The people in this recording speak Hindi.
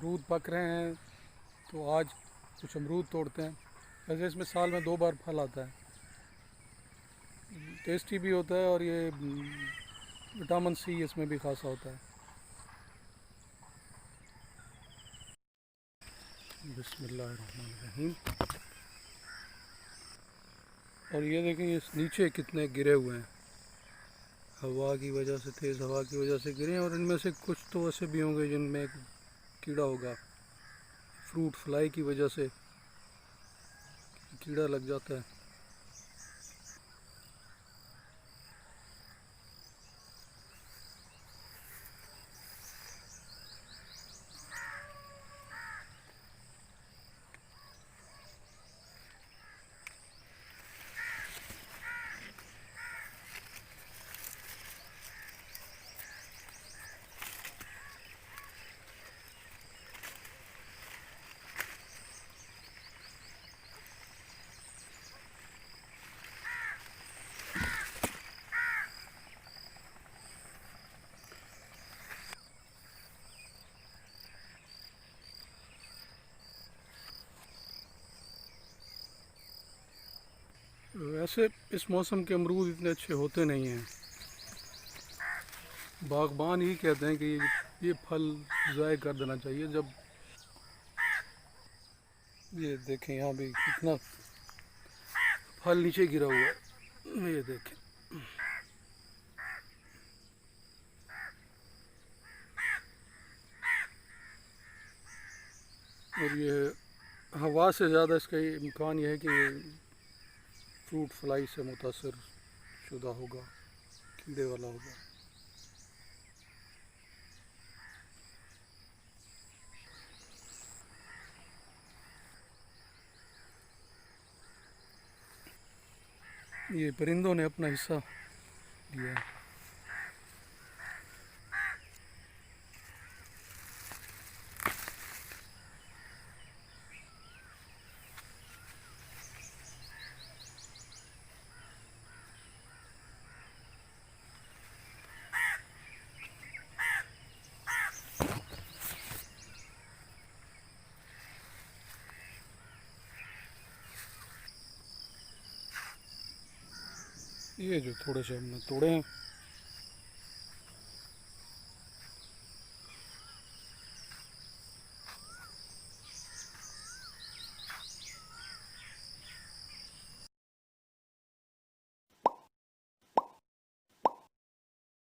अमरूद पक रहे हैं, तो आज कुछ अमरूद तोड़ते हैं। वैसे इसमें साल में 2 बार फल आता है। टेस्टी भी होता है और ये विटामिन सी इसमें भी खासा होता है। बिस्मिल्लाहिर्रहमानिर्रहीम। और ये देखें, ये नीचे कितने गिरे हुए हैं, हवा की वजह से, तेज़ हवा की वजह से गिरे हैं। और इनमें से कुछ तो ऐसे भी होंगे जिनमें कीड़ा होगा, फ्रूट फ्लाई की वजह से कीड़ा लग जाता है। वैसे इस मौसम के अमरूद इतने अच्छे होते नहीं हैं। बागबान ही कहते हैं कि ये फल ज़ाय कर देना चाहिए। जब ये देखें, यहाँ भी कितना फल नीचे गिरा हुआ है, ये देखें। और ये हवा से ज़्यादा इसका ये इम्कान ये है कि ये फ्रूट फ्लाई से मुतासर शुदा होगा, कीड़े वाला होगा। ये परिंदों ने अपना हिस्सा लिया है। ये जो थोड़े से हमने तोड़े हैं,